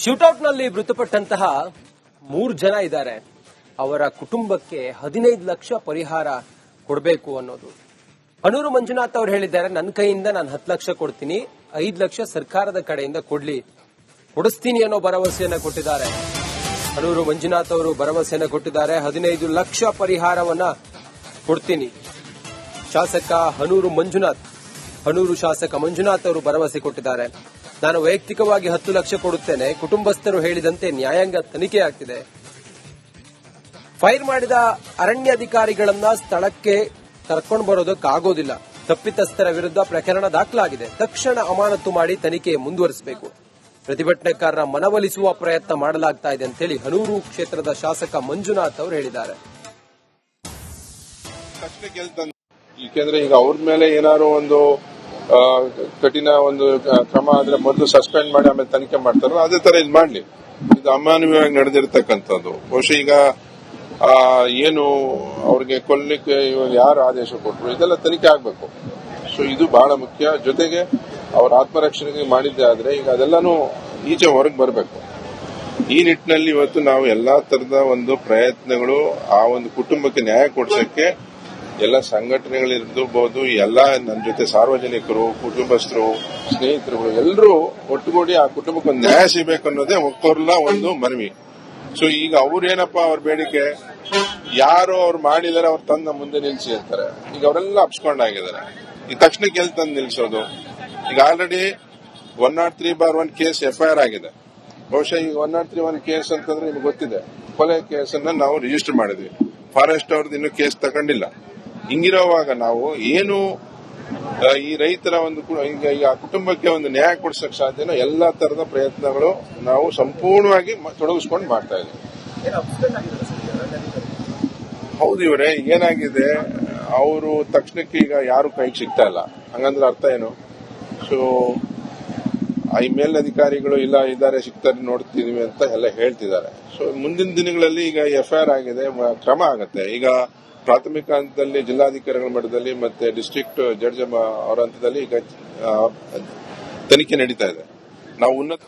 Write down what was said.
ಶೂಟೌಟ್ನಲ್ಲಿ ಮೃತಪಟ್ಟಂತಹ 3 ಜನ ಇದ್ದಾರೆ. ಅವರ ಕುಟುಂಬಕ್ಕೆ 15 ಲಕ್ಷ ಪರಿಹಾರ ಕೊಡಬೇಕು ಅನ್ನೋದು. ಹನೂರು ಮಂಜುನಾಥ್ ಅವರು ಹೇಳಿದ್ದಾರೆ, ನನ್ನ ಕೈಯಿಂದ ನಾನು 10 ಲಕ್ಷ ಕೊಡ್ತೀನಿ, 5 ಲಕ್ಷ ಸರ್ಕಾರದ ಕಡೆಯಿಂದ ಕೊಡಿಸ್ತೀನಿ ಅನ್ನೋ ಭರವಸೆಯನ್ನ ಕೊಟ್ಟಿದ್ದಾರೆ. ಹನೂರು ಮಂಜುನಾಥ್ ಅವರು ಭರವಸೆಯನ್ನ ಕೊಟ್ಟಿದ್ದಾರೆ, 15 ಲಕ್ಷ ಪರಿಹಾರವನ್ನ ಕೊಡ್ತೀನಿ. ಶಾಸಕ ಹನೂರು ಶಾಸಕ ಮಂಜುನಾಥ್ ಅವರು ಭರವಸೆ ಕೊಟ್ಟಿದ್ದಾರೆ. ನಾನು ವೈಯಕ್ತಿಕವಾಗಿ 10 ಲಕ್ಷ ಕೊಡುತ್ತೇನೆ. ಕುಟುಂಬಸ್ಥರು ಹೇಳಿದಂತೆ ನ್ಯಾಯಾಂಗ ತನಿಖೆ ಆಗ್ತಿದೆ. ಫೈರ್ ಮಾಡಿದ ಅರಣ್ಯಾಧಿಕಾರಿಗಳನ್ನ ಸ್ಥಳಕ್ಕೆ ಕರ್ಕೊಂಡು ಬರೋದಕ್ಕಾಗೋದಿಲ್ಲ. ತಪ್ಪಿತಸ್ಥರ ವಿರುದ್ಧ ಪ್ರಕರಣ ದಾಖಲಾಗಿದೆ. ತಕ್ಷಣ ಅಮಾನತು ಮಾಡಿ ತನಿಖೆ ಮುಂದುವರಿಸಬೇಕು. ಪ್ರತಿಭಟನಾಕಾರರ ಮನವೊಲಿಸುವ ಪ್ರಯತ್ನ ಮಾಡಲಾಗ್ತಾ ಇದೆ ಅಂತೇಳಿ ಹನೂರು ಕ್ಷೇತ್ರದ ಶಾಸಕ ಮಂಜುನಾಥ್ ಅವರು ಹೇಳಿದ್ದಾರೆ. ಯಾಕೆಂದ್ರೆ ಈಗ ಅವ್ರ ಮೇಲೆ ಏನಾದ್ರು ಒಂದು ಕಠಿಣ ಒಂದು ಕ್ರಮ ಆದ್ರೆ ಮೊದಲು ಸಸ್ಪೆಂಡ್ ಮಾಡಿ ಆಮೇಲೆ ತನಿಖೆ ಮಾಡ್ತಾರೋ ಅದೇ ತರ ಇದು ಮಾಡ್ಲಿ. ಇದು ಅಮಾನವೀಯವಾಗಿ ನಡೆದಿರ್ತಕ್ಕಂಥದ್ದು. ಬಹುಶಃ ಈಗ ಏನು ಅವ್ರಿಗೆ ಕೊಲ್ಲಿಕ್ಕೆ ಇವಾಗ ಯಾರು ಆದೇಶ ಕೊಟ್ಟರು ಇದೆಲ್ಲ ತನಿಖೆ ಆಗ್ಬೇಕು. ಸೊ ಇದು ಬಹಳ ಮುಖ್ಯ. ಜೊತೆಗೆ ಅವ್ರ ಆತ್ಮರಕ್ಷಣೆಗೆ ಮಾಡಿದ್ದೆ ಆದ್ರೆ ಈಗ ಅದೆಲ್ಲಾನು ಈಚೆ ಹೊರಗೆ ಬರಬೇಕು. ಈ ನಿಟ್ಟಿನಲ್ಲಿ ಇವತ್ತು ನಾವು ಎಲ್ಲಾ ತರದ ಒಂದು ಪ್ರಯತ್ನಗಳು ಆ ಒಂದು ಕುಟುಂಬಕ್ಕೆ ನ್ಯಾಯ ಕೊಡ್ಸಕ್ಕೆ ಎಲ್ಲ ಸಂಘಟನೆಗಳಿರ್ಬೋದು, ಎಲ್ಲ ನನ್ನ ಜೊತೆ ಸಾರ್ವಜನಿಕರು, ಕುಟುಂಬಸ್ಥರು, ಸ್ನೇಹಿತರುಗಳು ಎಲ್ಲರೂ ಒಟ್ಟುಗೂಡಿ ಆ ಕುಟುಂಬಕ್ಕೆ ಒಂದು ನ್ಯಾಯ ಸಿಗಬೇಕು ಅನ್ನೋದೇ ಒಕ್ಕೊರ್ಲ ಒಂದು ಮನವಿ. ಸೊ ಈಗ ಅವ್ರೇನಪ್ಪ ಅವ್ರ ಬೇಡಿಕೆ, ಯಾರು ಅವ್ರು ಮಾಡಿದಾರೆ ಅವ್ರು ತಂದ ಮುಂದೆ ನಿಲ್ಸಿ ಅಂತಾರೆ. ಈಗ ಅವರೆಲ್ಲ ಅಪ್ಸ್ಕೊಂಡಾಗಿದ್ದಾರೆ. ಈಗ ತಕ್ಷಣಕ್ಕೆ ಎಲ್ಲಿ ತಂದು ನಿಲ್ಸೋದು? ಈಗ ಆಲ್ರೆಡಿ 103/1 ಕೇಸ್ FIR ಆಗಿದೆ. ಬಹುಶಃ ಈಗ 103/1 ಕೇಸ್ ಅಂತಂದ್ರೆ ನಿಮ್ಗೆ ಗೊತ್ತಿದೆ, ಕೊಲೆ ಕೇಸನ್ನ ನಾವು ರಿಜಿಸ್ಟರ್ ಮಾಡಿದ್ವಿ. ಫಾರೆಸ್ಟ್ ಅವ್ರದ್ದು ಇನ್ನೂ ಕೇಸ್ ತಗೊಂಡಿಲ್ಲ. ಹಿಂಗಿರೋವಾಗ ನಾವು ಏನು ಈ ರೈತರ ಒಂದು ಈಗ ಆ ಕುಟುಂಬಕ್ಕೆ ಒಂದು ನ್ಯಾಯ ಕೊಡಿಸಕ್ ಸಾಧ್ಯನೋ ಎಲ್ಲಾ ತರದ ಪ್ರಯತ್ನಗಳು ನಾವು ಸಂಪೂರ್ಣವಾಗಿ ತೊಡಗಿಸ್ಕೊಂಡು ಮಾಡ್ತಾ ಇದ್ದೀವಿ. ಹೌದು ಇವರೇ, ಏನಾಗಿದೆ, ಅವರು ತಕ್ಷಣಕ್ಕೆ ಈಗ ಯಾರು ಕೈಗೆ ಸಿಗ್ತಾ ಇಲ್ಲ. ಹಂಗಂದ್ರೆ ಅರ್ಥ ಏನು? ಸೊ ಈ ಮೇಲಧಿಕಾರಿಗಳು ಇಲ್ಲ ಇದ್ದಾರೆ, ಸಿಗ್ತಾರೆ, ನೋಡ್ತಿದೀವಿ ಅಂತ ಎಲ್ಲ ಹೇಳ್ತಿದ್ದಾರೆ. ಸೊ ಮುಂದಿನ ದಿನಗಳಲ್ಲಿ ಈಗ FIR ಆಗಿದೆ, ಕ್ರಮ ಆಗತ್ತೆ. ಈಗ ಪ್ರಾಥಮಿಕ ಹಂತದಲ್ಲಿ ಜಿಲ್ಲಾಧಿಕಾರಿಗಳ ಮಟ್ಟದಲ್ಲಿ ಮತ್ತೆ ಡಿಸ್ಟ್ರಿಕ್ಟ್ ಜಡ್ಜ್ ಅವರ ಹಂತದಲ್ಲಿ ಈಗ ತನಿಖೆ ನಡೀತಾ ಇದೆ. ನಾವು ಉನ್ನತ